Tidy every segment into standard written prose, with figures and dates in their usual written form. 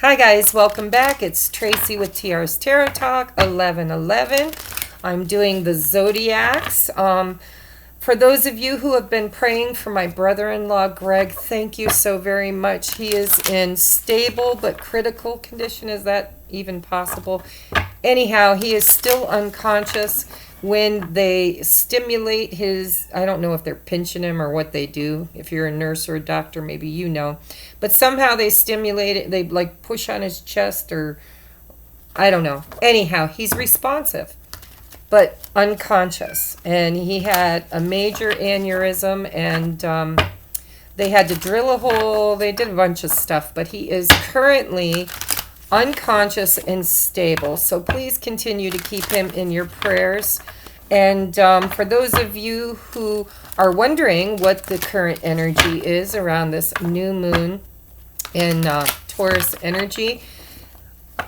Hi guys, welcome back. It's Tracy with TAURUS Tarot Talk 1111. I'm doing the zodiacs. For those of you who have been praying for my brother-in-law Greg, thank you so very much. He is in stable but critical condition. Is that even possible? Anyhow, he is still unconscious. When they stimulate his, I don't know if they're pinching him or what they do. If you're a nurse or a doctor, maybe you know. But somehow they stimulate it. They like push on his chest or I don't know. Anyhow, he's responsive but unconscious. And he had a major aneurysm and they had to drill a hole. They did a bunch of stuff. But he is currently unconscious and stable. So please continue to keep him in your prayers. And for those of you who are wondering what the current energy is around this new moon in Taurus energy,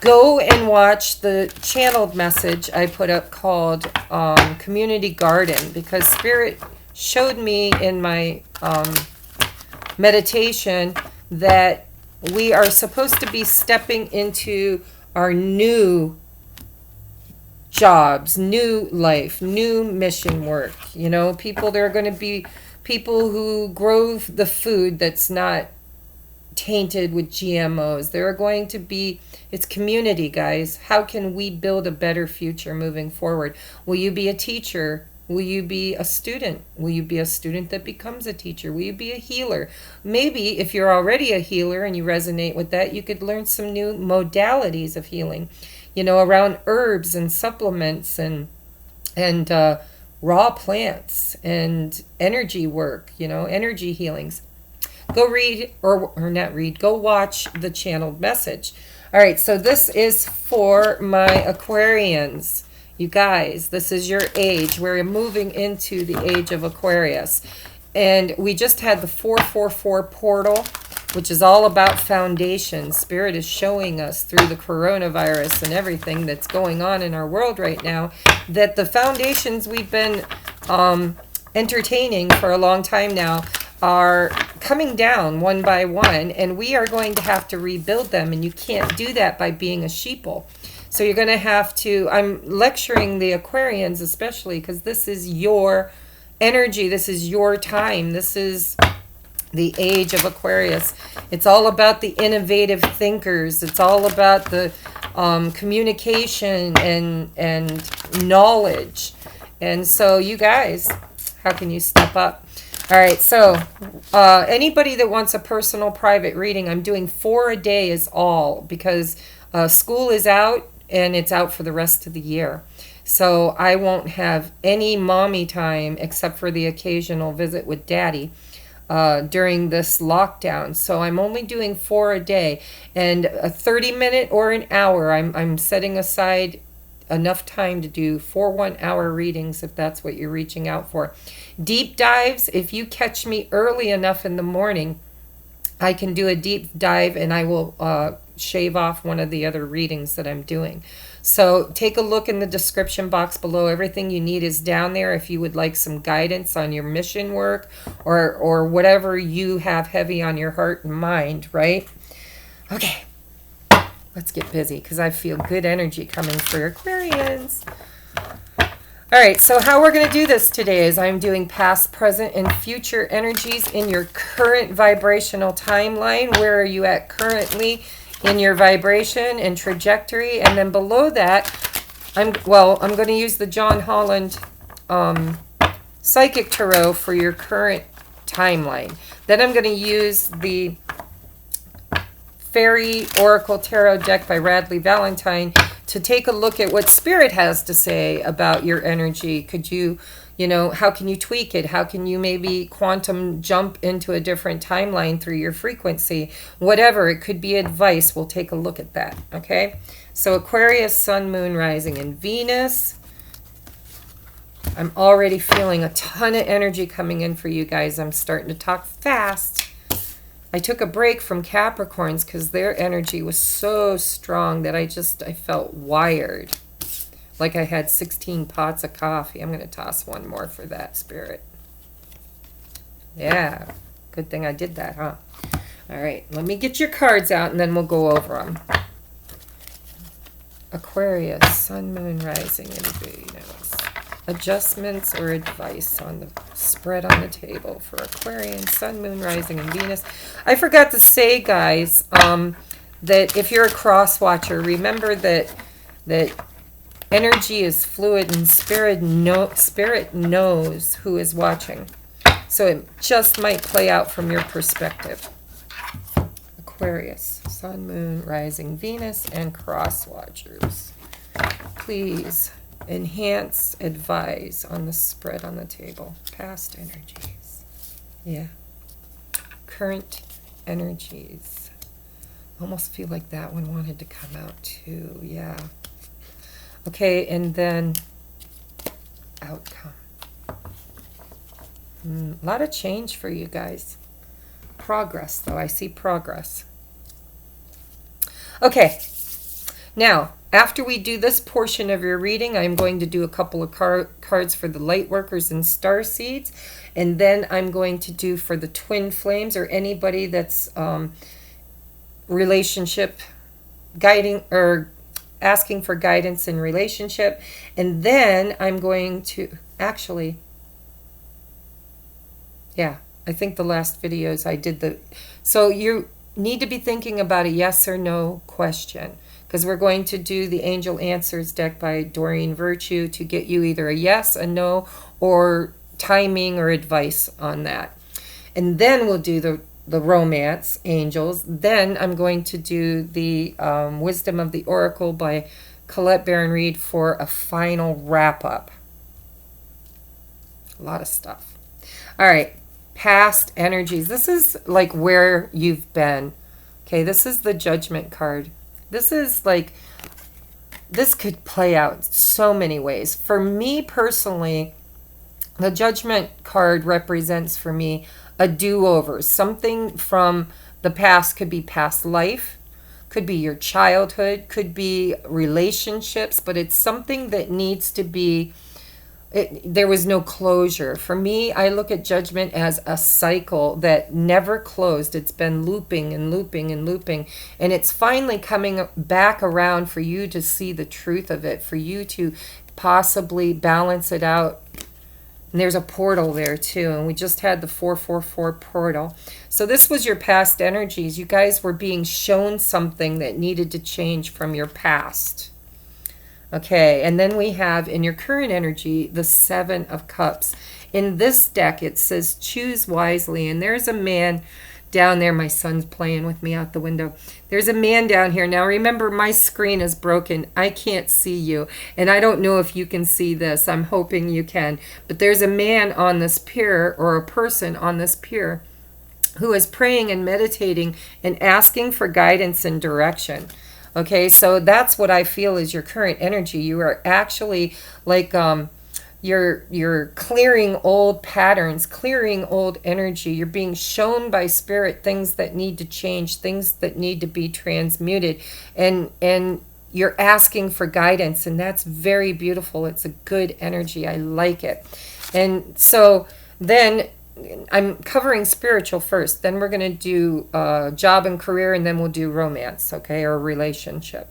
go and watch the channeled message I put up called Community Garden, because Spirit showed me in my meditation that we are supposed to be stepping into our new jobs, new life, new mission work. You know, there are going to be people who grow the food that's not tainted with GMOs. There are going to be, it's community, guys. How can we build a better future moving forward? Will you be a teacher? Will you be a student? Will you be a student that becomes a teacher? Will you be a healer? Maybe if you're already a healer and you resonate with that, you could learn some new modalities of healing, you know, around herbs and supplements and raw plants and energy work, you know, energy healings. Go read, or not read, go watch the channeled message. All right, so this is for my Aquarians. You guys, this is your age. We're moving into the age of Aquarius. And we just had the 444 portal, which is all about foundation. Spirit is showing us through the coronavirus and everything that's going on in our world right now that the foundations we've been entertaining for a long time now are coming down one by one, and we are going to have to rebuild them, and you can't do that by being a sheeple. So you're going to have to, I'm lecturing the Aquarians especially because this is your energy, this is your time, this is the age of Aquarius. It's all about the innovative thinkers. It's all about the communication and knowledge. And so you guys, how can you step up? All right, so anybody that wants a personal private reading, I'm doing 4 a day is all, because school is out and it's out for the rest of the year. So I won't have any mommy time except for the occasional visit with daddy during this lockdown. So I'm only doing 4 a day, and a 30-minute or an hour. I'm setting aside enough time to do 4 1-hour readings if that's what you're reaching out for. Deep dives, if you catch me early enough in the morning, I can do a deep dive and I will shave off one of the other readings that I'm doing. So take a look in the description box below. Everything you need is down there if you would like some guidance on your mission work or whatever you have heavy on your heart and mind, right? Okay, let's get busy because I feel good energy coming for Aquarians. All right, so how we're going to do this today is I'm doing past, present, and future energies in your current vibrational timeline. Where are you at currently in your vibration and trajectory? And then below that, I'm going to use the John Holland Psychic Tarot for your current timeline. Then I'm going to use the Fairy Oracle Tarot deck by Radley Valentine to take a look at what Spirit has to say about your energy. Could you, how can you tweak it? How can you maybe quantum jump into a different timeline through your frequency? Whatever, it could be advice. We'll take a look at that, okay? So Aquarius, Sun, Moon, Rising, and Venus. I'm already feeling a ton of energy coming in for you guys. I'm starting to talk fast. I took a break from Capricorns because their energy was so strong that I felt wired. Like I had 16 pots of coffee. I'm going to toss one more for that, Spirit. Yeah, good thing I did that, huh? All right, let me get your cards out and then we'll go over them. Aquarius, Sun, Moon, Rising, and Venus. Adjustments or advice on the spread on the table for Aquarian, Sun, Moon, Rising, and Venus. I forgot to say, guys, that if you're a cross watcher, remember that energy is fluid and spirit knows who is watching. So it just might play out from your perspective. Aquarius, Sun, Moon, Rising, Venus, and cross watchers. Please enhance, advise on the spread on the table. Past energies. Yeah. Current energies. Almost feel like that one wanted to come out too. Yeah. Okay, and then outcome. A lot of change for you guys. Progress, though. I see progress. Okay. Now, after we do this portion of your reading, I'm going to do a couple of cards for the light workers and star seeds. And then I'm going to do for the twin flames or anybody that's relationship guiding or asking for guidance in relationship. And then I'm going to actually, yeah, I think the last videos I did the, so you need to be thinking about a yes or no question, because we're going to do the Angel Answers deck by Doreen Virtue to get you either a yes, a no, or timing or advice on that. And then we'll do the romance angels. Then I'm going to do the Wisdom of the Oracle by Colette Baron Reed for a final wrap up. A lot of stuff. All right. Past energies. This is like where you've been. Okay, this is the Judgment card. This is like, this could play out so many ways. For me personally, the Judgment card represents for me a do-over. Something from the past. Could be past life, could be your childhood, could be relationships, but it's something that needs to be, there was no closure. For me, I look at Judgment as a cycle that never closed. It's been looping and looping and looping. And it's finally coming back around for you to see the truth of it, for you to possibly balance it out. And there's a portal there too. And we just had the 444 portal. So this was your past energies. You guys were being shown something that needed to change from your past. Okay, and then we have in your current energy, the 7 of Cups. In this deck, it says choose wisely. And there's a man down there. My son's playing with me out the window. There's a man down here. Now, remember, my screen is broken. I can't see you. And I don't know if you can see this. I'm hoping you can. But there's a man on this pier, or a person on this pier, who is praying and meditating and asking for guidance and direction. Okay, so that's what I feel is your current energy. You are actually like you're clearing old patterns, clearing old energy. You're being shown by spirit things that need to change, things that need to be transmuted, and you're asking for guidance, and that's very beautiful. It's a good energy. I like it. And so then I'm covering spiritual first. Then we're going to do job and career, and then we'll do romance, okay, or relationship.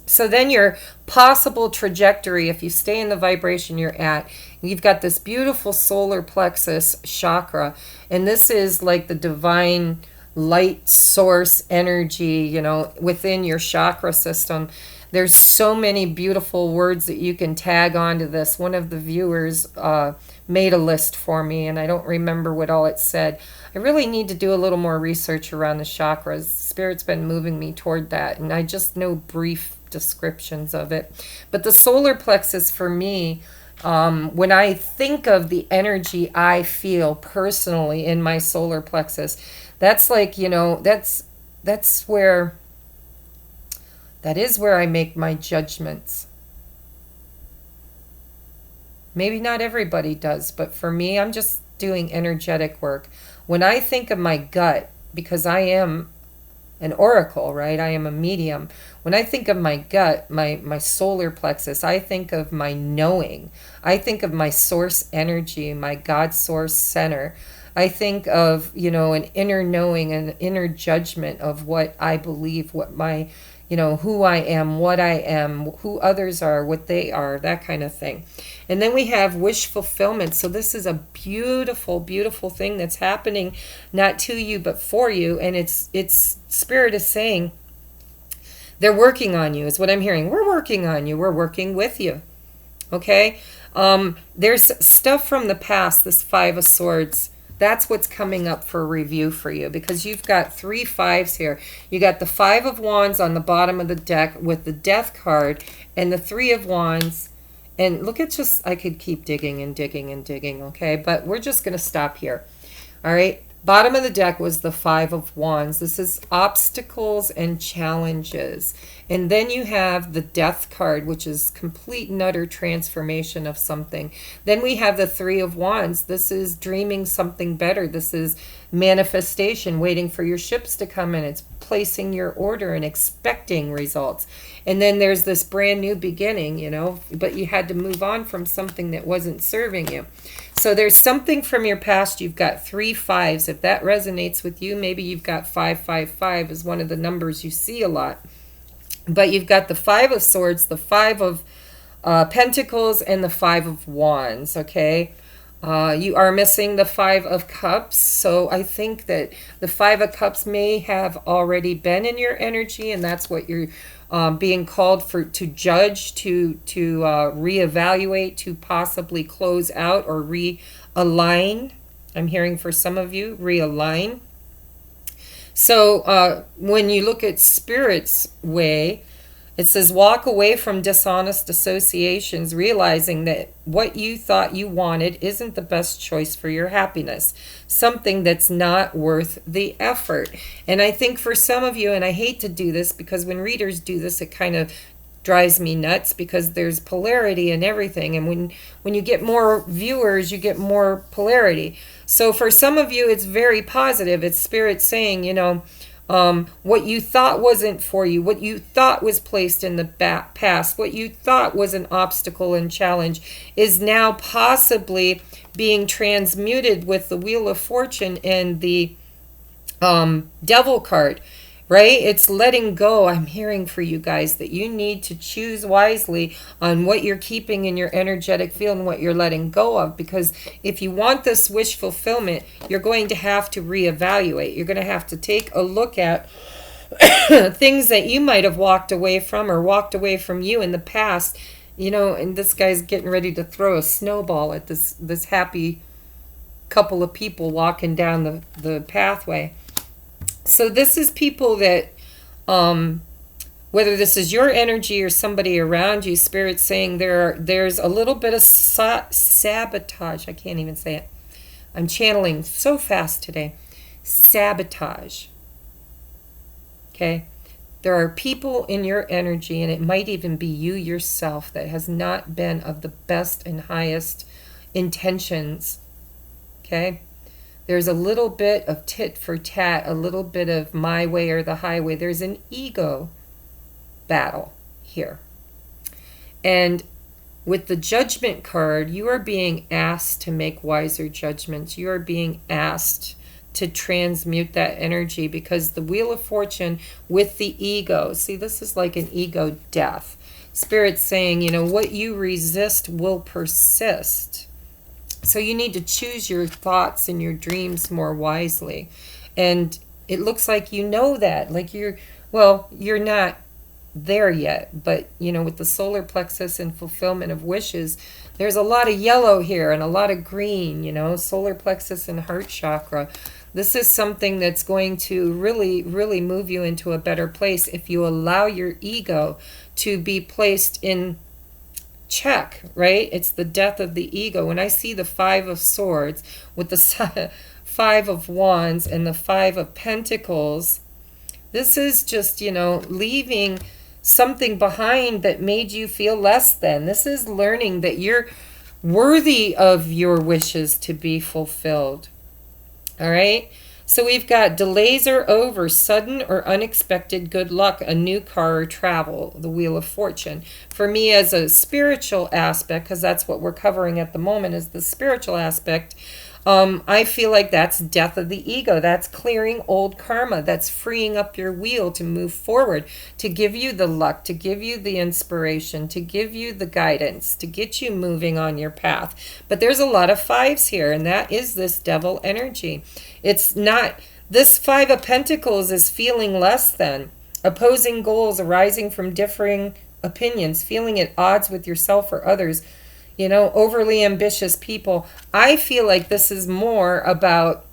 So then your possible trajectory, if you stay in the vibration you're at, you've got this beautiful solar plexus chakra, and this is like the divine light source energy, you know, within your chakra system. There's so many beautiful words that you can tag onto this. One of the viewers made a list for me, and I don't remember what all it said. I really need to do a little more research around the chakras. Spirit's been moving me toward that, and I just know brief descriptions of it. But the solar plexus for me, when I think of the energy I feel personally in my solar plexus, that's like, you know, that's where, that is where I make my judgments. Maybe not everybody does, but for me, I'm just doing energetic work. When I think of my gut, because I am an oracle, right? I am a medium. When I think of my gut, my solar plexus, I think of my knowing. I think of my source energy, my God source center. I think of, an inner knowing, an inner judgment of what I believe, what my, who I am, what I am, who others are, what they are, that kind of thing. And then we have wish fulfillment. So this is a beautiful, beautiful thing that's happening, not to you, but for you. And it's Spirit is saying, they're working on you, is what I'm hearing. We're working on you. We're working with you. Okay? There's stuff from the past, this Five of Swords. That's what's coming up for review for you, because you've got 3 fives here. You got the 5 of Wands on the bottom of the deck with the Death card and the 3 of Wands. And look at just, I could keep digging and digging and digging, okay? But we're just going to stop here. All right? Bottom of the deck was the 5 of Wands. This is obstacles and challenges. And then you have the Death card, which is complete and utter transformation of something. Then we have the 3 of Wands. This is dreaming something better. This is manifestation, waiting for your ships to come in. It's placing your order and expecting results. And then there's this brand new beginning, but you had to move on from something that wasn't serving you. So there's something from your past. You've got 3 fives. If that resonates with you, maybe you've got 555 is one of the numbers you see a lot. But you've got the 5 of Swords, the 5 of Pentacles, and the 5 of Wands, okay? You are missing the 5 of Cups. So I think that the 5 of Cups may have already been in your energy, and that's what you're being called to judge, to reevaluate, to possibly close out or realign. I'm hearing for some of you, realign. So when you look at Spirit's way, it says walk away from dishonest associations, realizing that what you thought you wanted isn't the best choice for your happiness, something that's not worth the effort. And I think for some of you, and I hate to do this because when readers do this, it kind of drives me nuts because there's polarity in everything. And when you get more viewers, you get more polarity. So for some of you, it's very positive. It's Spirit saying, what you thought wasn't for you, what you thought was placed in the past, what you thought was an obstacle and challenge is now possibly being transmuted with the Wheel of Fortune and the Devil card, right? It's letting go. I'm hearing for you guys that you need to choose wisely on what you're keeping in your energetic field and what you're letting go of, because if you want this wish fulfillment, you're going to have to reevaluate. You're going to have to take a look at things that you might have walked away from or walked away from you in the past, and this guy's getting ready to throw a snowball at this happy couple of people walking down the pathway. So this is people that, whether this is your energy or somebody around you, Spirit's saying there's a little bit of sabotage. I can't even say it. I'm channeling so fast today. Sabotage. Okay? There are people in your energy, and it might even be you yourself, that has not been of the best and highest intentions. Okay? There's a little bit of tit for tat, a little bit of my way or the highway. There's an ego battle here. And with the Judgment card, you are being asked to make wiser judgments. You are being asked to transmute that energy, because the Wheel of Fortune with the ego, see, this is like an ego death. Spirit's saying, what you resist will persist. So you need to choose your thoughts and your dreams more wisely. And it looks like that. Like you're not there yet. But, with the solar plexus and fulfillment of wishes, there's a lot of yellow here and a lot of green, solar plexus and heart chakra. This is something that's going to really, really move you into a better place if you allow your ego to be placed in check, right? It's the death of the ego. When I see the 5 of Swords with the 5 of Wands and the 5 of Pentacles, this is just, leaving something behind that made you feel less than. This is learning that you're worthy of your wishes to be fulfilled. All right? So we've got delays are over, sudden or unexpected good luck, a new car or travel, the Wheel of Fortune. For me, as a spiritual aspect, because that's what we're covering at the moment, is the spiritual aspect, I feel like that's death of the ego. That's clearing old karma. That's freeing up your wheel to move forward, to give you the luck, to give you the inspiration, to give you the guidance, to get you moving on your path. But there's a lot of fives here, and that is this devil energy. It's not, this Five of Pentacles is feeling less than, opposing goals arising from differing opinions, feeling at odds with yourself or others, you know, overly ambitious people. I feel like this is more about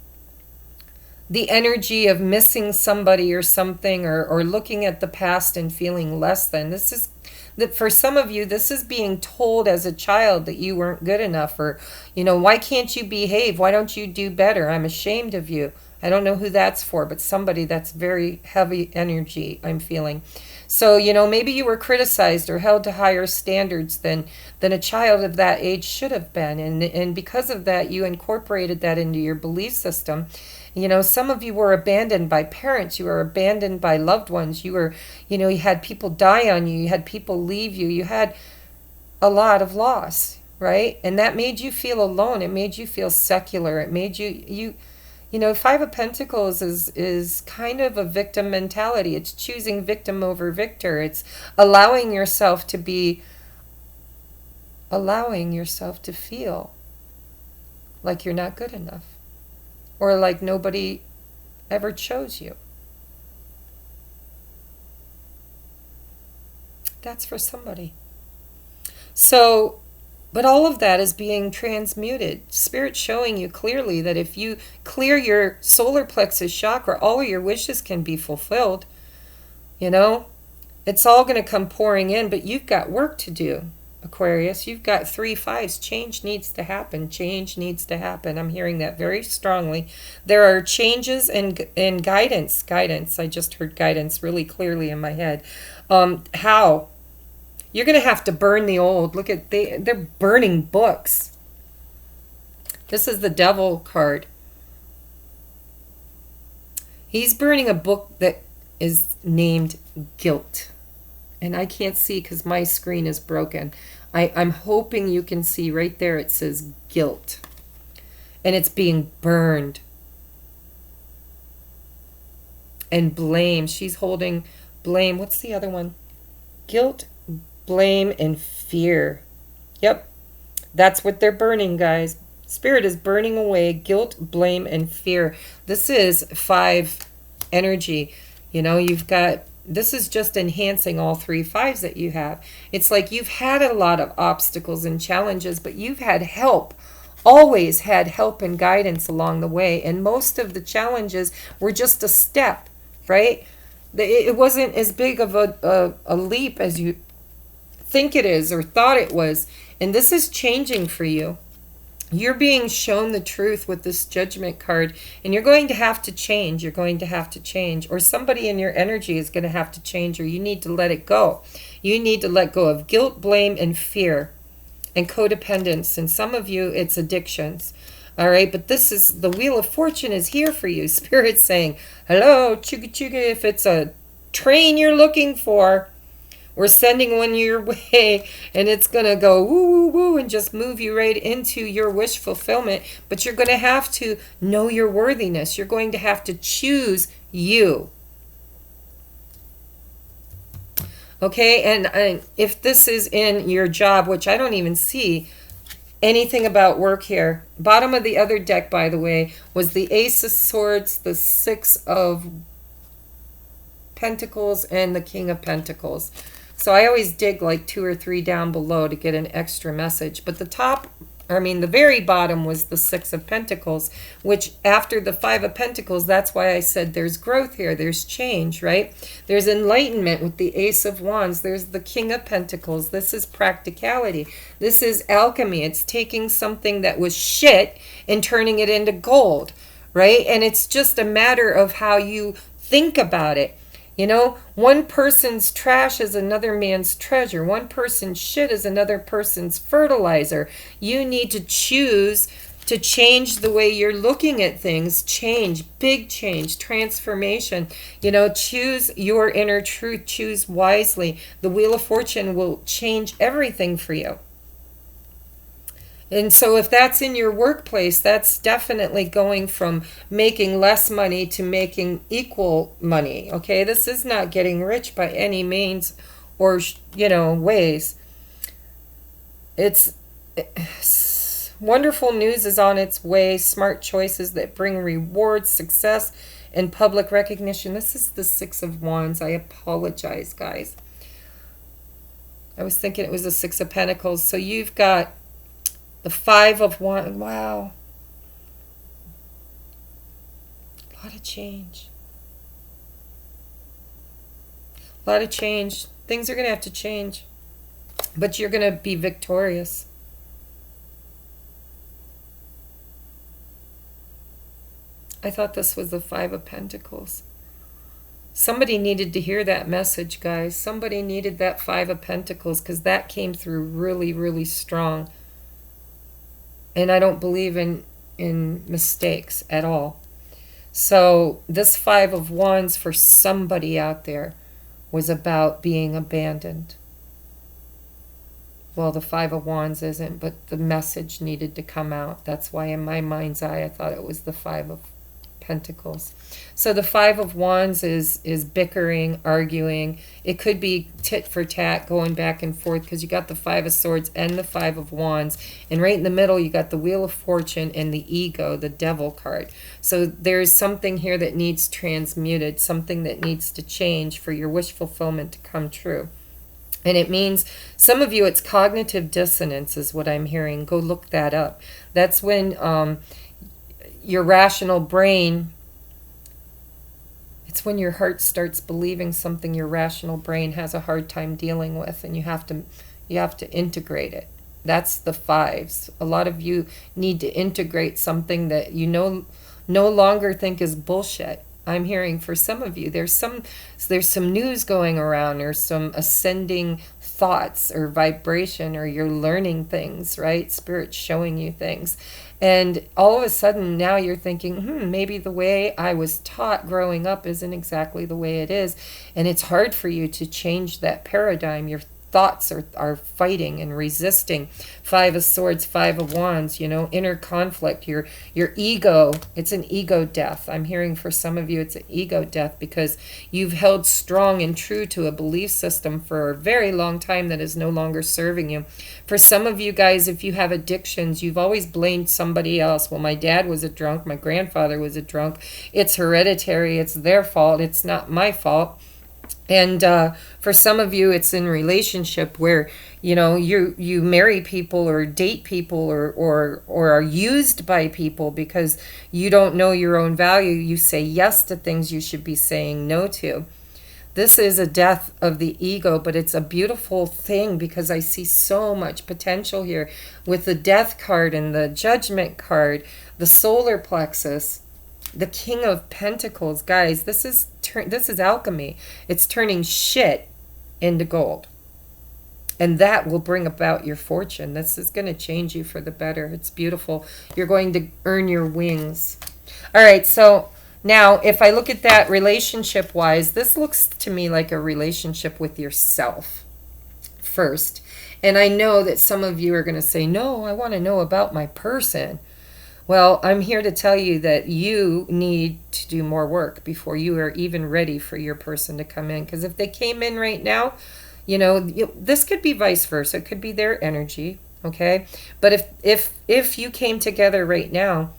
the energy of missing somebody or something, or looking at the past and feeling less than. This is that for some of you, this is being told as a child that you weren't good enough, or, you know, why can't you behave? Why don't you do better? I'm ashamed of you. I don't know who that's for, but somebody that's very heavy energy I'm feeling. So, you know, maybe you were criticized or held to higher standards than a child of that age should have been. And because of that, you incorporated that into your belief system. You know, some of you were abandoned by parents. You were abandoned by loved ones. You were, you know, you had people die on you. You had people leave you. You had a lot of loss, right? And that made you feel alone. It made you feel secular. It made you know, Five of Pentacles is kind of a victim mentality. It's choosing victim over victor. It's allowing yourself to feel like you're not good enough, or like nobody ever chose you. That's for somebody. So, but all of that is being transmuted. Spirit showing you clearly that if you clear your solar plexus chakra, all of your wishes can be fulfilled. You know, it's all going to come pouring in, but you've got work to do, Aquarius. You've got 3 5s. Change needs to happen. Change needs to happen. I'm hearing that very strongly. There are changes and guidance. Guidance. I just heard guidance really clearly in my head. How? You're going to have to burn the old. Look at, they're burning books. This is the devil card. He's burning a book that is named Guilt. And I can't see because my screen is broken. I'm hoping you can see right there it says Guilt. And it's being burned. And blame. She's holding blame. What's the other one? Guilt, blame, and fear. Yep, that's what they're burning, guys. Spirit is burning away guilt, blame, and fear. This is 5 energy. You know, you've got, this is just enhancing all 3 5s that you have. It's like you've had a lot of obstacles and challenges, but you've had help. Always had help and guidance along the way. And most of the challenges were just a step, right? It wasn't as big of a leap as you think it is or thought it was. And this is changing for you. You're being shown the truth with this Judgment card, and you're going to have to change. You're going to have to change, or somebody in your energy is going to have to change, or you need to let it go. You need to let go of guilt, blame, and fear, and codependence. And some of you, it's addictions. All right, but this is, the Wheel of Fortune is here for you. Spirit's saying, hello, chugga chugga, if it's a train you're looking for, we're sending one your way, and it's going to go woo, woo, woo, and just move you right into your wish fulfillment. But you're going to have to know your worthiness. You're going to have to choose you. Okay, and if this is in your job, which I don't even see anything about work here. Bottom of the other deck, by the way, was the Ace of Swords, the 6 of Pentacles, and the King of Pentacles. So I always dig like 2 or 3 down below to get an extra message. But the top, I mean the very bottom, was the 6 of Pentacles, which after the 5 of Pentacles, that's why I said there's growth here. There's change, right? There's enlightenment with the Ace of Wands. There's the King of Pentacles. This is practicality. This is alchemy. It's taking something that was shit and turning it into gold, right? And it's just a matter of how you think about it. You know, one person's trash is another man's treasure. One person's shit is another person's fertilizer. You need to choose to change the way you're looking at things. Change, big change, transformation. You know, choose your inner truth. Choose wisely. The Wheel of Fortune will change everything for you. And so if that's in your workplace, that's definitely going from making less money to making equal money. Okay, this is not getting rich by any means or, ways. It's wonderful news is on its way. Smart choices that bring rewards, success, and public recognition. This is the Six of Wands. I apologize, guys. I was thinking it was the Six of Pentacles. So you've got the Five of Wands. Wow. A lot of change. A lot of change. Things are going to have to change. But you're going to be victorious. I thought this was the Five of Pentacles. Somebody needed to hear that message, guys. Somebody needed that Five of Pentacles because that came through really, really strong. And I don't believe in mistakes at all. So this Five of Wands for somebody out there was about being abandoned. Well, the Five of Wands isn't, but the message needed to come out. That's why in my mind's eye I thought it was the Five of Pentacles. So the Five of Wands is bickering, arguing. It could be tit for tat, going back and forth, because you got the Five of Swords and the Five of Wands. And right in the middle you got the Wheel of Fortune and the Ego, the Devil card. So there's something here that needs transmuted, something that needs to change for your wish fulfillment to come true. And it means, some of you, it's cognitive dissonance is what I'm hearing. Go look that up. That's when your rational brain, it's when your heart starts believing something your rational brain has a hard time dealing with, and you have to integrate it. That's the fives. A lot of you need to integrate something that you no longer think is bullshit. I'm hearing for some of you, there's some news going around, or some ascending thoughts or vibration, or you're learning things, right? Spirit's showing you things. And all of a sudden now you're thinking, maybe the way I was taught growing up isn't exactly the way it is. And it's hard for you to change that paradigm. Your thoughts are fighting and resisting. Five of Swords, Five of Wands, inner conflict, your ego. It's an ego death. I'm hearing for some of you it's an ego death because you've held strong and true to a belief system for a very long time that is no longer serving you. For some of you guys, if you have addictions, you've always blamed somebody else. Well, my dad was a drunk, my grandfather was a drunk. It's hereditary, it's their fault, it's not my fault. And for some of you, it's in relationship where, you marry people or date people or are used by people because you don't know your own value. You say yes to things you should be saying no to. This is a death of the ego, but it's a beautiful thing because I see so much potential here with the Death card and the Judgment card, the solar plexus. The King of Pentacles, guys, this is alchemy. It's turning shit into gold. And that will bring about your fortune. This is going to change you for the better. It's beautiful. You're going to earn your wings. All right, so now if I look at that relationship-wise, this looks to me like a relationship with yourself first. And I know that some of you are going to say, no, I want to know about my person. Well, I'm here to tell you that you need to do more work before you are even ready for your person to come in. Because if they came in right now, this could be vice versa. It could be their energy, okay? But if you came together right now,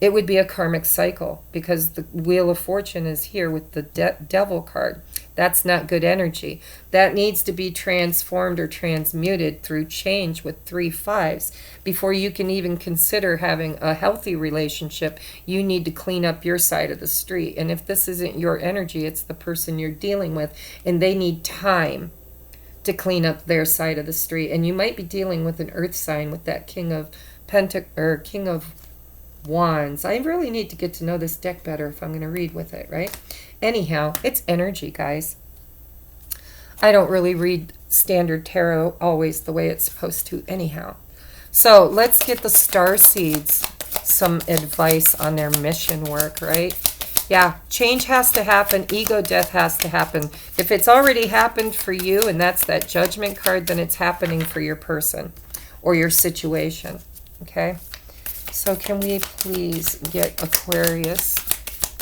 it would be a karmic cycle because the Wheel of Fortune is here with the Devil card. That's not good energy. That needs to be transformed or transmuted through change with 3 fives. Before you can even consider having a healthy relationship, you need to clean up your side of the street. And if this isn't your energy, it's the person you're dealing with, and they need time to clean up their side of the street. And you might be dealing with an earth sign with that King of Wands. I really need to get to know this deck better if I'm going to read with it, right? Anyhow, it's energy, guys. I don't really read standard tarot always the way it's supposed to anyhow. So let's get the star seeds some advice on their mission work, right? Yeah, change has to happen. Ego death has to happen. If it's already happened for you and that's that Judgment card, then it's happening for your person. or your situation. Okay? So can we please get Aquarius,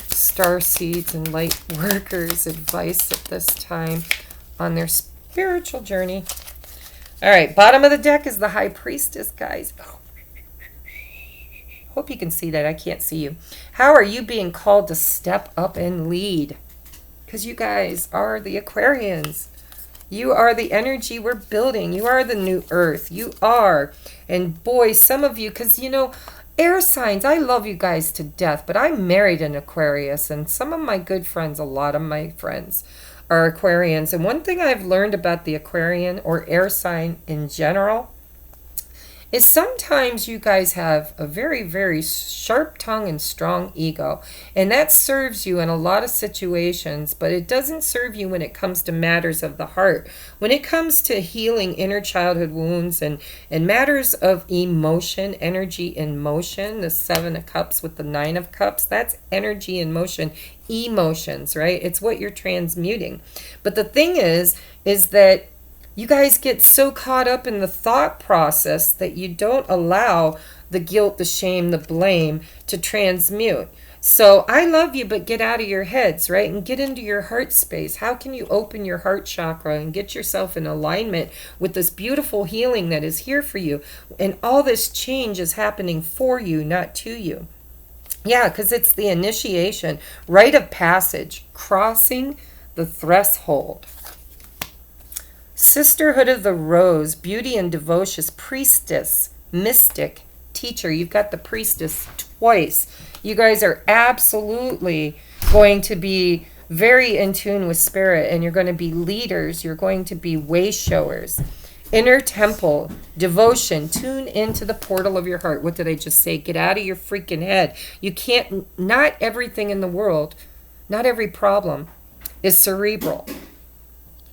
star seeds, and light workers advice at this time on their spiritual journey? All right, bottom of the deck is the High Priestess, guys. Oh, hope you can see that. I can't see you. How are you being called to step up and lead? Because you guys are the Aquarians. You are the energy we're building. You are the new earth. You are. And boy, some of you, because you know, air signs, I love you guys to death, but I married an Aquarius, and some of my good friends, a lot of my friends, are Aquarians. And one thing I've learned about the Aquarian or air sign in general is sometimes you guys have a very, very sharp tongue and strong ego. And that serves you in a lot of situations, but it doesn't serve you when it comes to matters of the heart. When it comes to healing inner childhood wounds and matters of emotion, energy in motion, the 7 of Cups with the 9 of Cups, that's energy in motion, emotions, right? It's what you're transmuting. But the thing is that you guys get so caught up in the thought process that you don't allow the guilt, the shame, the blame to transmute. So I love you, but get out of your heads, right? And get into your heart space. How can you open your heart chakra and get yourself in alignment with this beautiful healing that is here for you? And all this change is happening for you, not to you. Yeah, because it's the initiation, rite of passage, crossing the threshold. Sisterhood of the Rose, beauty and devotion, priestess, mystic, teacher. You've got the priestess twice. You guys are absolutely going to be very in tune with spirit, and you're going to be leaders. You're going to be way showers. Inner temple, devotion, tune into the portal of your heart. What did I just say? Get out of your freaking head. You can't, not everything in the world, not every problem is cerebral.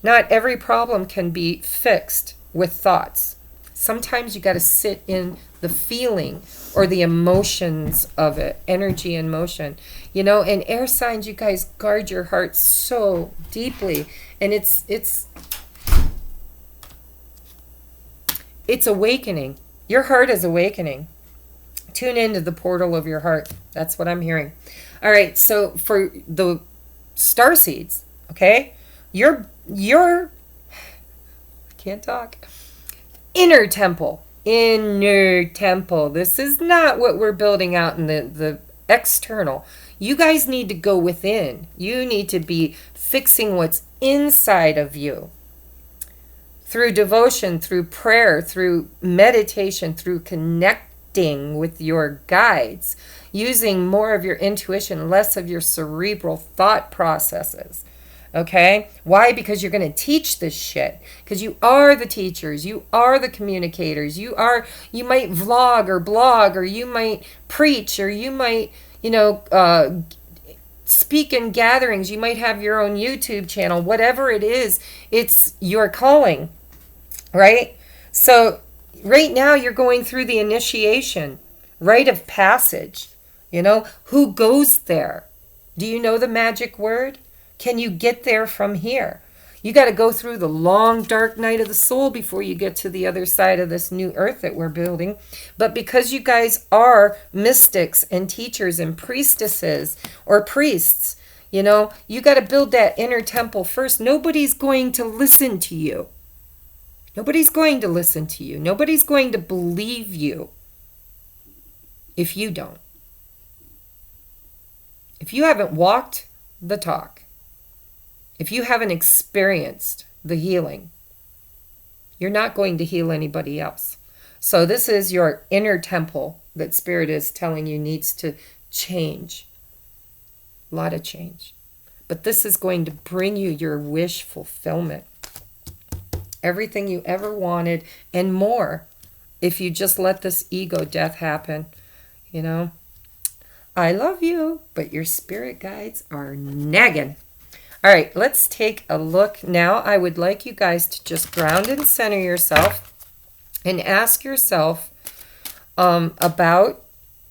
Not every problem can be fixed with thoughts. Sometimes you got to sit in the feeling or the emotions of it, energy and motion. You know, and air signs, you guys guard your heart so deeply. And it's awakening. Your heart is awakening. Tune into the portal of your heart. That's what I'm hearing. All right, so for the starseeds, okay, your I can't talk. Inner temple. This is not what we're building out in the external. You guys need to go within. You need to be fixing what's inside of you. Through devotion, through prayer, through meditation, through connecting with your guides, using more of your intuition, less of your cerebral thought processes. Okay? Why? Because you're going to teach this shit. Because you are the teachers. You are the communicators. You might vlog or blog, or you might preach, or you might, speak in gatherings. You might have your own YouTube channel. Whatever it is, it's your calling. Right? So right now you're going through the initiation, rite of passage. Who goes there? Do you know the magic word? Can you get there from here? You got to go through the long, dark night of the soul before you get to the other side of this new earth that we're building. But because you guys are mystics and teachers and priestesses or priests, you got to build that inner temple first. Nobody's going to listen to you. Nobody's going to listen to you. Nobody's going to believe you if you don't. If you haven't walked the talk, if you haven't experienced the healing, you're not going to heal anybody else. So this is your inner temple that Spirit is telling you needs to change. A lot of change. But this is going to bring you your wish fulfillment. Everything you ever wanted and more, if you just let this ego death happen. I love you, but your spirit guides are nagging. All right, let's take a look now. I would like you guys to just ground and center yourself and ask yourself about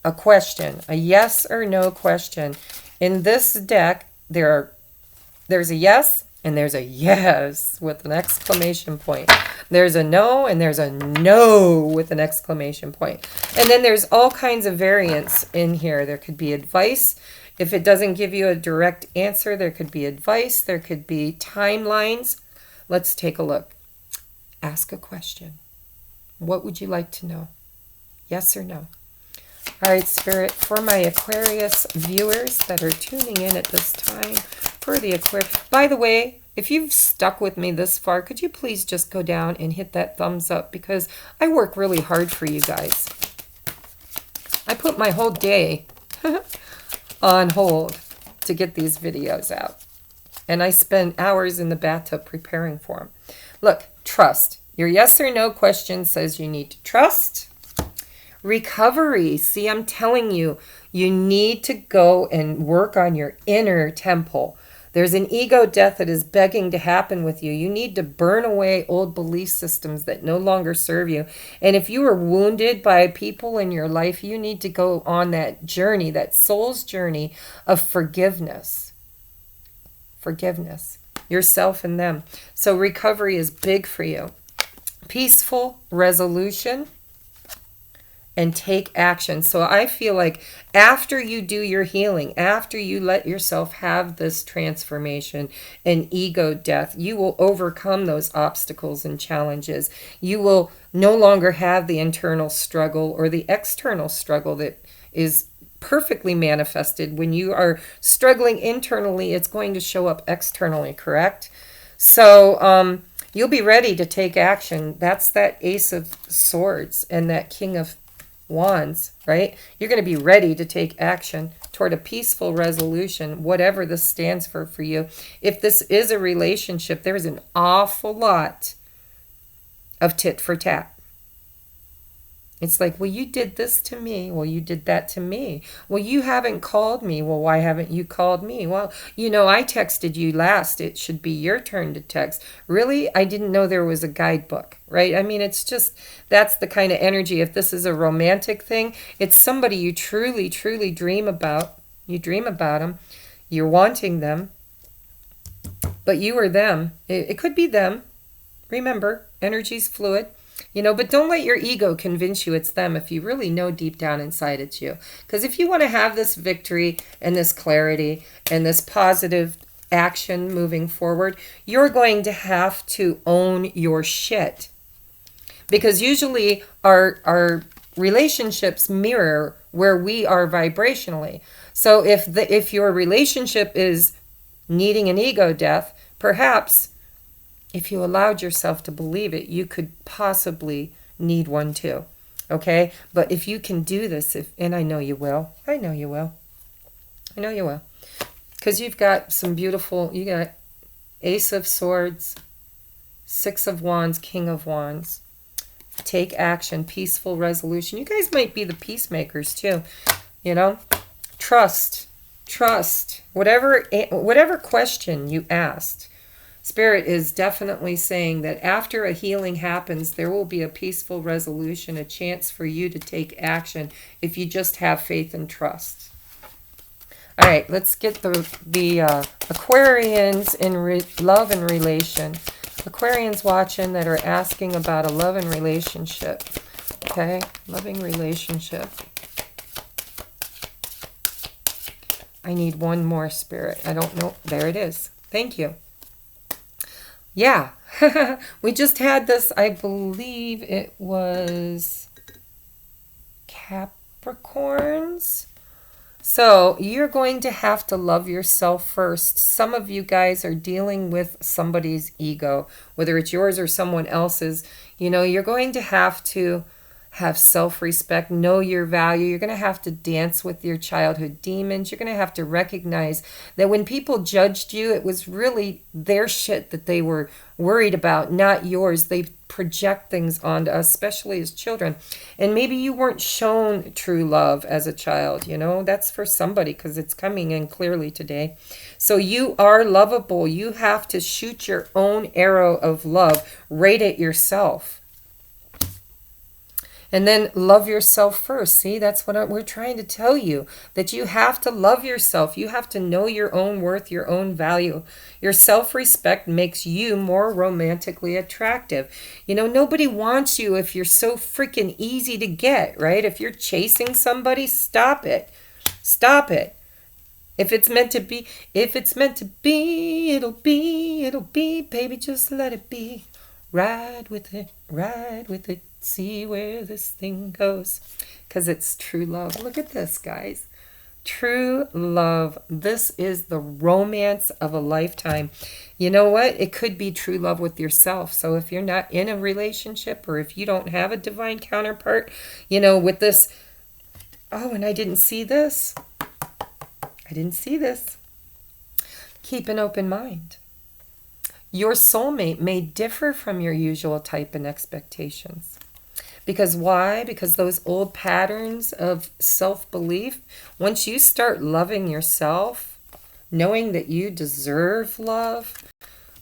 a question, a yes or no question. In this deck, there's a yes And there's a yes with an exclamation point. There's a no, and there's a no with an exclamation point. And then there's all kinds of variants in here. There could be advice. If it doesn't give you a direct answer, there could be advice. There could be timelines. Let's take a look. Ask a question. What would you like to know? Yes or no? All right, Spirit, for my Aquarius viewers that are tuning in at this time, for the Aquarius. By the way, if you've stuck with me this far, could you please just go down and hit that thumbs up, because I work really hard for you guys. I put my whole day on hold to get these videos out. And I spend hours in the bathtub preparing for them. Look, trust. Your yes or no question says you need to trust. Recovery. See, I'm telling you, you need to go and work on your inner temple. There's an ego death that is begging to happen with you. You need to burn away old belief systems that no longer serve you. And if you were wounded by people in your life, you need to go on that journey, that soul's journey of forgiveness. Forgiveness. Yourself and them. So recovery is big for you. Peaceful resolution. And take action. So I feel like after you do your healing, after you let yourself have this transformation and ego death, you will overcome those obstacles and challenges. You will no longer have the internal struggle or the external struggle that is perfectly manifested. When you are struggling internally, it's going to show up externally, correct? So you'll be ready to take action. That's that Ace of Swords and that King of Wands, right? You're going to be ready to take action toward a peaceful resolution, whatever this stands for you. If this is a relationship, there's an awful lot of tit for tat. It's like, well, you did this to me. Well, you did that to me. Well, you haven't called me. Well, why haven't you called me? Well, you know, I texted you last. It should be your turn to text. Really? I didn't know there was a guidebook, right? I mean, it's just, that's the kind of energy. If this is a romantic thing, it's somebody you truly, truly dream about. You dream about them. You're wanting them. But you or them. It could be them. Remember, energy's fluid. You know, but don't let your ego convince you it's them if you really know deep down inside it's you. Because if you want to have this victory and this clarity and this positive action moving forward, you're going to have to own your shit. Because usually our relationships mirror where we are vibrationally. So if your relationship is needing an ego death, perhaps if you allowed yourself to believe it, you could possibly need one too. Okay? But if you can do this, and I know you will. I know you will. I know you will. Because you've got some beautiful, you got Ace of Swords, Six of Wands, King of Wands. Take action, peaceful resolution. You guys might be the peacemakers too. You know? Trust. Trust. Whatever question you asked, Spirit is definitely saying that after a healing happens, there will be a peaceful resolution, a chance for you to take action if you just have faith and trust. All right, let's get the Aquarians in love and relation. Aquarians watching that are asking about a love and relationship. Okay, loving relationship. I need one more, Spirit. I don't know. There it is. Thank you. Yeah, we just had this, I believe it was Capricorns. So you're going to have to love yourself first. Some of you guys are dealing with somebody's ego, whether it's yours or someone else's. You know, you're going to have to have self-respect, know your value. You're going to have to dance with your childhood demons. You're going to have to recognize that when people judged you, it was really their shit that they were worried about, not yours. They project things onto us, especially as children. And maybe you weren't shown true love as a child, you know. That's for somebody because it's coming in clearly today. So you are lovable. You have to shoot your own arrow of love right at yourself. And then love yourself first. See, that's what we're trying to tell you, that you have to love yourself. You have to know your own worth, your own value. Your self-respect makes you more romantically attractive. You know, nobody wants you if you're so freaking easy to get, right? If you're chasing somebody, stop it. Stop it. If it's meant to be, if it's meant to be, it'll be, baby, just let it be. Ride with it, see where this thing goes. Because it's true love. Look at this, guys. True love. This is the romance of a lifetime. You know what? It could be true love with yourself. So if you're not in a relationship, or if you don't have a divine counterpart, you know, with this, oh, and I didn't see this. Keep an open mind. Your soulmate may differ from your usual type and expectations. Because why? Because those old patterns of self-belief, once you start loving yourself, knowing that you deserve love,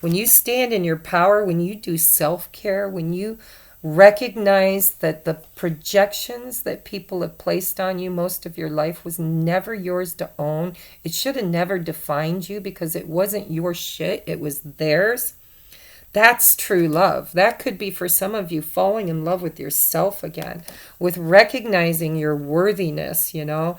when you stand in your power, when you do self-care, when you recognize that the projections that people have placed on you most of your life was never yours to own. It should have never defined you because it wasn't your shit. It was theirs. That's true love. That could be for some of you falling in love with yourself again, with recognizing your worthiness, you know.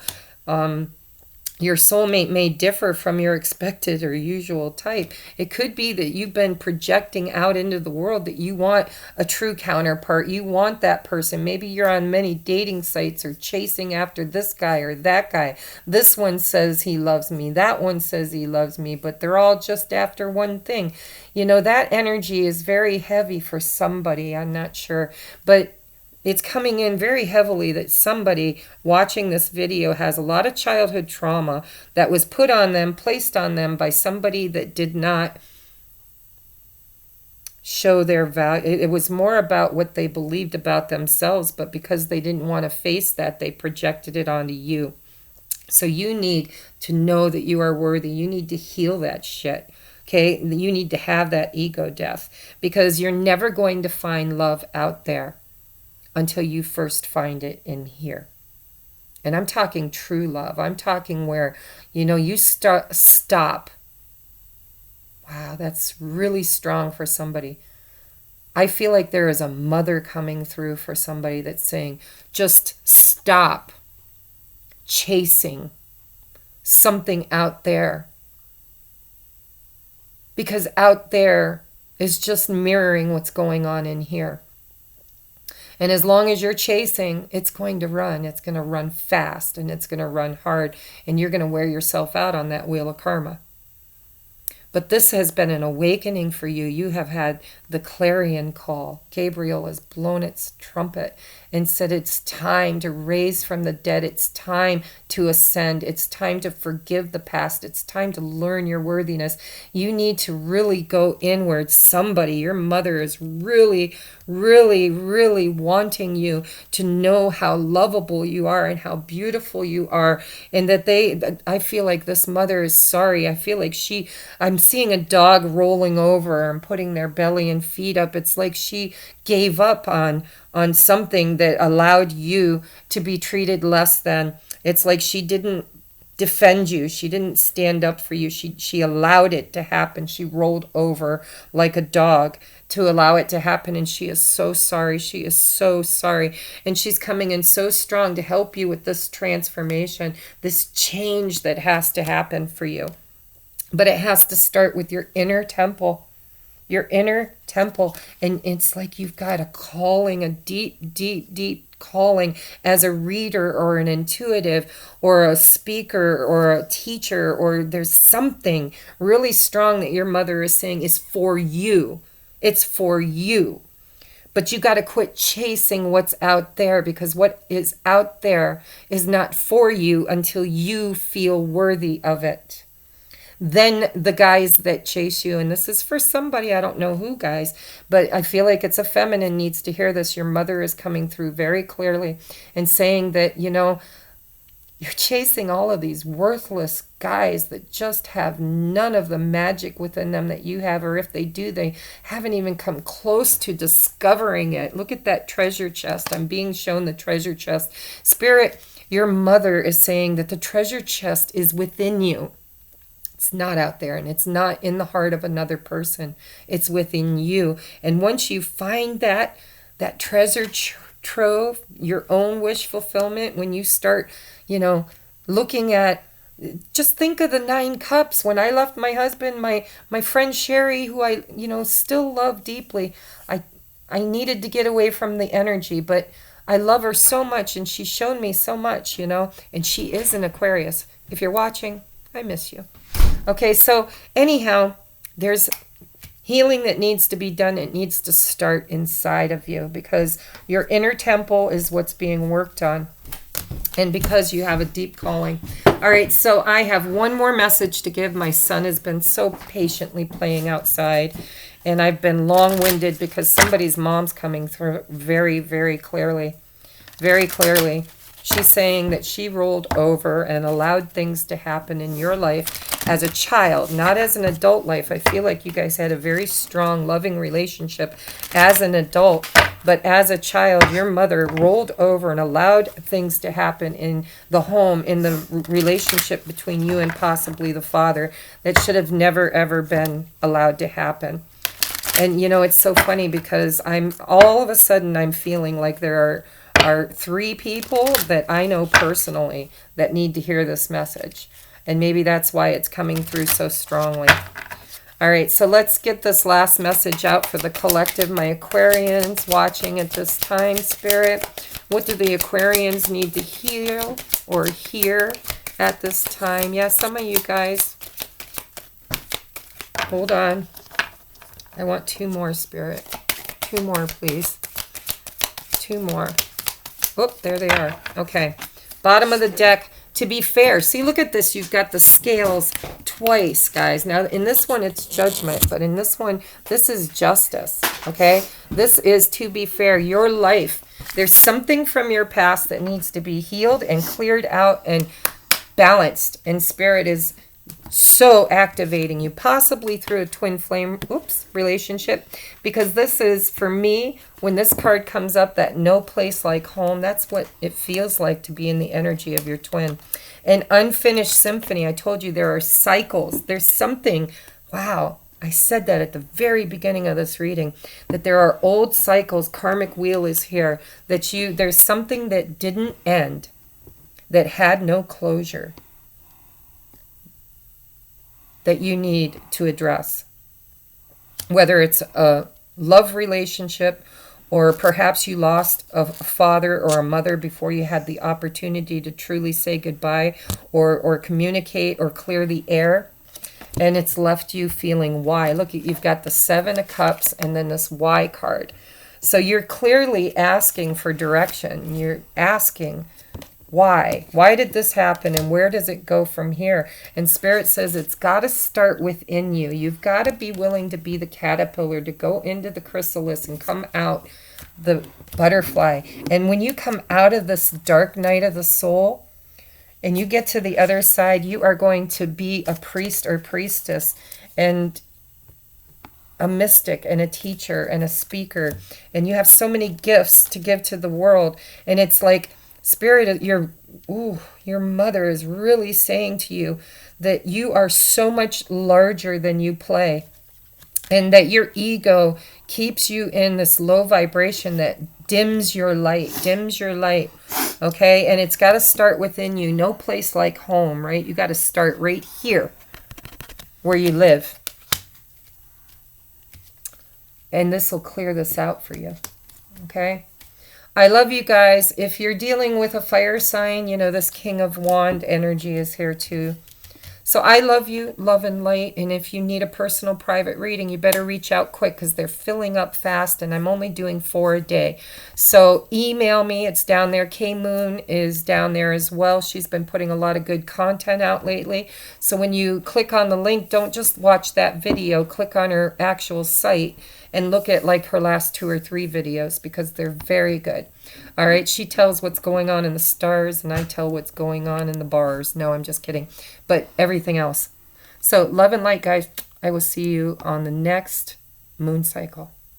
Your soulmate may differ from your expected or usual type. It could be that you've been projecting out into the world that you want a true counterpart. You want that person. Maybe you're on many dating sites or chasing after this guy or that guy. This one says he loves me. That one says he loves me. But they're all just after one thing. You know, that energy is very heavy for somebody. I'm not sure. But it's coming in very heavily that somebody watching this video has a lot of childhood trauma that was put on them, placed on them by somebody that did not show their value. It was more about what they believed about themselves, but because they didn't want to face that, they projected it onto you. So you need to know that you are worthy. You need to heal that shit. Okay? You need to have that ego death because you're never going to find love out there until you first find it in here. And I'm talking true love. I'm talking where, you know, you stop. Wow, that's really strong for somebody. I feel like there is a mother coming through for somebody that's saying, just stop chasing something out there. Because out there is just mirroring what's going on in here. And as long as you're chasing, it's going to run. It's going to run fast and it's going to run hard. And you're going to wear yourself out on that wheel of karma. But this has been an awakening for you. You have had the clarion call. Gabriel has blown its trumpet and said it's time to raise from the dead. It's time to ascend. It's time to forgive the past. It's time to learn your worthiness. You need to really go inward. Somebody, your mother is really, really, really wanting you to know how lovable you are and how beautiful you are. And that I feel like this mother is sorry. I feel like I'm seeing a dog rolling over and putting their belly and feet up. It's like she gave up on something that allowed you to be treated less than. It's like she didn't defend you. She didn't stand up for you. She allowed it to happen. She rolled over like a dog to allow it to happen. And she is so sorry. She is so sorry. And she's coming in so strong to help you with this transformation, this change that has to happen for you. But it has to start with your inner temple. Your inner temple. And it's like you've got a calling, a deep, deep, deep calling as a reader or an intuitive or a speaker or a teacher, or there's something really strong that your mother is saying is for you. It's for you. But you got to quit chasing what's out there, because what is out there is not for you until you feel worthy of it. Then the guys that chase you, and this is for somebody, I don't know who, guys, but I feel like it's a feminine needs to hear this. Your mother is coming through very clearly and saying that, you know, you're chasing all of these worthless guys that just have none of the magic within them that you have, or if they do, they haven't even come close to discovering it. Look at that treasure chest. I'm being shown the treasure chest. Spirit, your mother is saying that the treasure chest is within you. It's not out there, and it's not in the heart of another person. It's within you. And once you find that treasure trove, your own wish fulfillment, when you start, looking at, just think of the 9 cups. When I left my husband, my friend Sherry, who I, still love deeply, I needed to get away from the energy, but I love her so much, and she's shown me so much, and she is an Aquarius. If you're watching, I miss you. Okay, so anyhow, there's healing that needs to be done. It needs to start inside of you, because your inner temple is what's being worked on, and because you have a deep calling. All right, so I have one more message to give. My son has been so patiently playing outside, and I've been long-winded because somebody's mom's coming through very, very clearly. Very clearly. She's saying that she rolled over and allowed things to happen in your life as a child, not as an adult life. I feel like you guys had a very strong, loving relationship as an adult, but as a child, your mother rolled over and allowed things to happen in the home, in the relationship between you and possibly the father, that should have never, ever been allowed to happen. And, it's so funny because all of a sudden I'm feeling like there are 3 people that I know personally that need to hear this message. And maybe that's why it's coming through so strongly. All right, so let's get this last message out for the collective. My Aquarians watching at this time, Spirit. What do the Aquarians need to heal or hear at this time? Yeah, some of you guys. Hold on. I want 2 more, Spirit. 2 more, please. 2 more. Oh, there they are. Okay. Bottom of the deck. To be fair. See, look at this. You've got the scales twice, guys. Now, in this one, it's judgment. But in this one, this is justice. Okay? This is to be fair. Your life. There's something from your past that needs to be healed and cleared out and balanced. And Spirit is so activating you, possibly through a twin flame relationship, because this is, for me, when this card comes up, that no place like home, that's what it feels like to be in the energy of your twin. An unfinished symphony. I told you there are cycles. There's something, wow, I said that at the very beginning of this reading, that there are old cycles. Karmic wheel is here, that there's something that didn't end, that had no closure, that you need to address. Whether it's a love relationship, or perhaps you lost a father or a mother before you had the opportunity to truly say goodbye, or communicate or clear the air, and it's left you feeling why. Look, you've got the 7 of Cups and then this why card. So you're clearly asking for direction. You're asking, why? Why did this happen, and where does it go from here? And Spirit says it's got to start within you. You've got to be willing to be the caterpillar, to go into the chrysalis and come out the butterfly. And when you come out of this dark night of the soul and you get to the other side, you are going to be a priest or priestess and a mystic and a teacher and a speaker. And you have so many gifts to give to the world. And it's like, Spirit, your mother is really saying to you that you are so much larger than you play, and that your ego keeps you in this low vibration that dims your light, okay? And it's got to start within you. No place like home, right? You got to start right here where you live. And this will clear this out for you, okay? I love you guys. If you're dealing with a fire sign, this King of Wand energy is here too. So I love you, love and light. And if you need a personal private reading, you better reach out quick because they're filling up fast and I'm only doing 4 a day. So email me. It's down there. K Moon is down there as well. She's been putting a lot of good content out lately. So when you click on the link, don't just watch that video. Click on her actual site and look at like her last 2 or 3 videos because they're very good. All right, she tells what's going on in the stars and I tell what's going on in the bars. No, I'm just kidding. But everything else. So love and light, guys. I will see you on the next moon cycle.